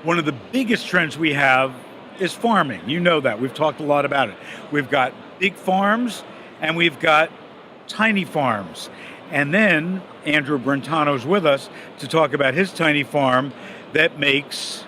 one of the biggest trends we have is farming. You know that. We've talked a lot about it. We've got big farms and we've got tiny farms. And then Andrew Brentano's with us to talk about his tiny farm that makes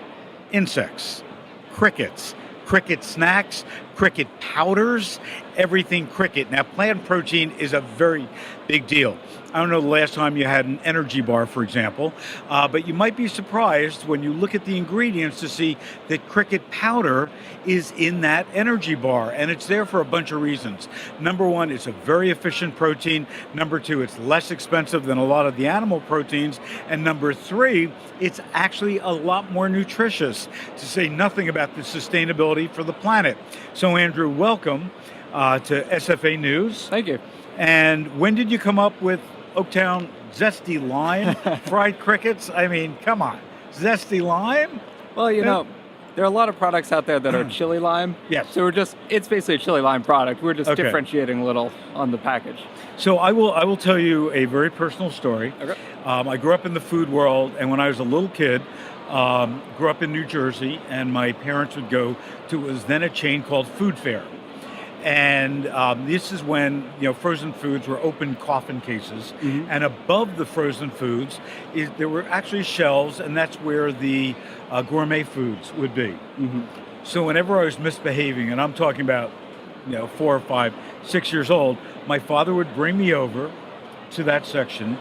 insects, crickets, cricket snacks, cricket powders, everything cricket. Now, plant protein is a very big deal. I don't know the last time you had an energy bar, for example, but you might be surprised when you look at the ingredients to see that cricket powder is in that energy bar, and it's there for a bunch of reasons. Number one, it's a very efficient protein. Number two, it's less expensive than a lot of the animal proteins. And number three, it's actually a lot more nutritious, to say nothing about the sustainability for the planet. So Andrew, welcome to SFA News. Thank you. And when did you come up with Oaktown Zesty Lime fried crickets? I mean, come on, Zesty Lime? Well, you know, there are a lot of products out there that are chili lime. Yes. So it's basically a chili lime product. We're just differentiating a little on the package. So I will tell you a very personal story. Okay. I grew up in the food world, and when I was a little kid, grew up in New Jersey, and my parents would go to what was then a chain called Food Fair. And this is when frozen foods were open coffin cases, and above the frozen foods there were actually shelves, and that's where the gourmet foods would be. So whenever I was misbehaving, and I'm talking about 4 or 5, 6 years old, my father would bring me over to that section.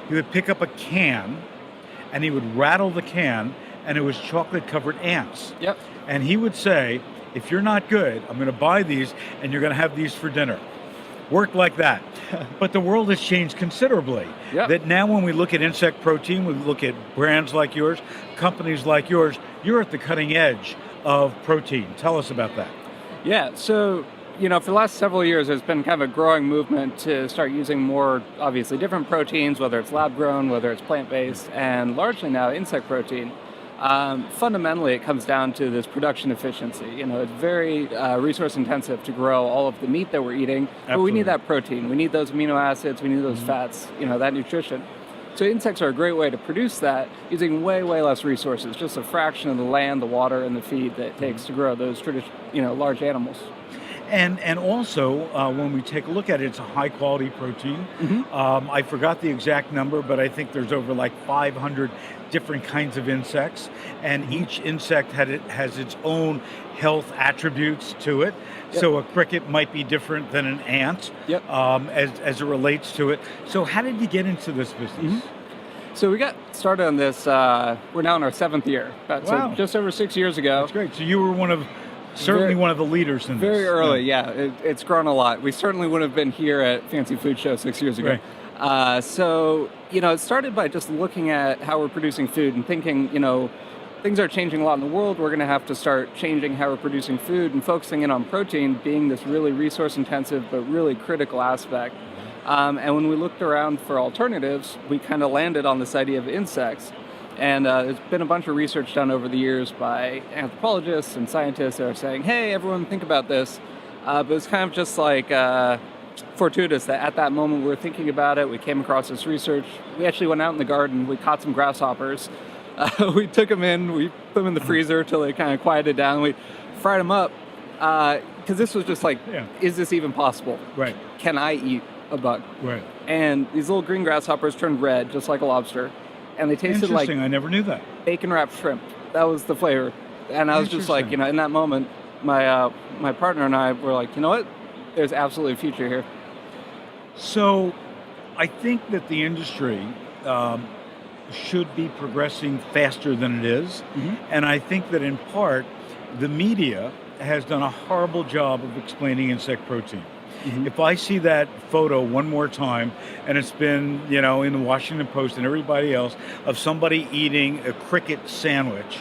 He would pick up a can, and he would rattle the can, and it was chocolate-covered ants. Yep. And he would say, if you're not good, I'm going to buy these and you're going to have these for dinner. Work like that. But the world has changed considerably. Yep. That now when we look at insect protein, we look at brands like yours, companies like yours, you're at the cutting edge of protein. Tell us about that. Yeah, so for the last several years, there's been kind of a growing movement to start using more, obviously, different proteins, whether it's lab-grown, whether it's plant-based, and largely now insect protein. Fundamentally, it comes down to this production efficiency. It's very resource intensive to grow all of the meat that we're eating, but we need that protein. We need those amino acids. We need those fats, that nutrition. So insects are a great way to produce that using way, way less resources, just a fraction of the land, the water, and the feed that it takes to grow those large animals. And also, when we take a look at it, it's a high-quality protein. I forgot the exact number, but I think there's over like 500 different kinds of insects, and each insect has its own health attributes to it. Yep. So a cricket might be different than an ant. Yep. As it relates to it. So how did you get into this business? So we got started on this, we're now in our 7th year. Wow. So just over 6 years ago. That's great. So you were one of the leaders in this. Very early, yeah. It's grown a lot. We certainly wouldn't have been here at Fancy Food Show 6 years ago. Right. So it started by just looking at how we're producing food and thinking, things are changing a lot in the world. We're going to have to start changing how we're producing food and focusing in on protein being this really resource-intensive but really critical aspect. And when we looked around for alternatives, we kind of landed on this idea of insects. And there's been a bunch of research done over the years by anthropologists and scientists that are saying, hey, everyone, think about this. But it's kind of just like fortuitous that at that moment we were thinking about it. We came across this research. We actually went out in the garden. We caught some grasshoppers. We took them in. We put them in the freezer till they kind of quieted down. We fried them up because this was just like, is this even possible? Right. Can I eat a bug? Right. And these little green grasshoppers turned red, just like a lobster. And they tasted like I never knew that. Bacon-wrapped shrimp. That was the flavor. And I was just like, in that moment, my partner and I were like, you know what? There's absolutely a future here. So I think that the industry should be progressing faster than it is. And I think that in part, the media has done a horrible job of explaining insect protein. If I see that photo one more time, and it's been, in the Washington Post and everybody else, of somebody eating a cricket sandwich,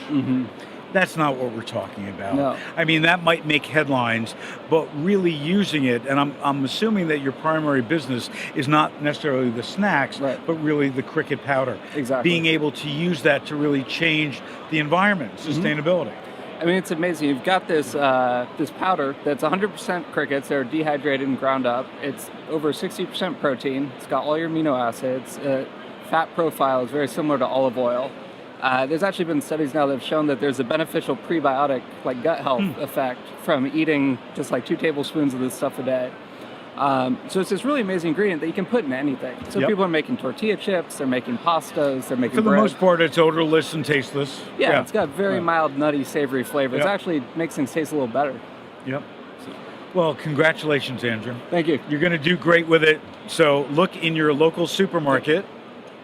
that's not what we're talking about. No. I mean, that might make headlines, but really using it, and I'm assuming that your primary business is not necessarily the snacks, but really the cricket powder. Exactly. Being able to use that to really change the environment, sustainability. I mean, it's amazing. You've got this this powder that's 100% crickets. They're dehydrated and ground up. It's over 60% protein. It's got all your amino acids. Fat profile is very similar to olive oil. There's actually been studies now that have shown that there's a beneficial prebiotic, like gut health effect from eating just like 2 tablespoons of this stuff a day. So it's this really amazing ingredient that you can put in anything. So Yep. people are making tortilla chips, they're making pastas, they're making For the bread. most part, it's odorless and tasteless. Yeah, it's got very Right. mild, nutty, savory flavor. Yep. It actually makes things taste a little better. Yep. Well, congratulations, Andrew. Thank you. You're going to do great with it. So look in your local supermarket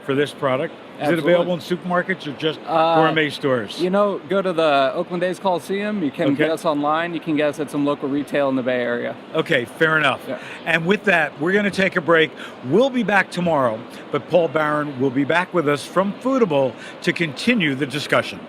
for this product. Is Absolutely. it available in supermarkets or just gourmet stores? You know, go to the Oakland A's Coliseum. You can Okay. get us online. You can get us at some local retail in the Bay Area. Okay, fair enough. Yeah. And with that, we're going to take a break. We'll be back tomorrow, but Paul Barron will be back with us from Foodable to continue the discussion.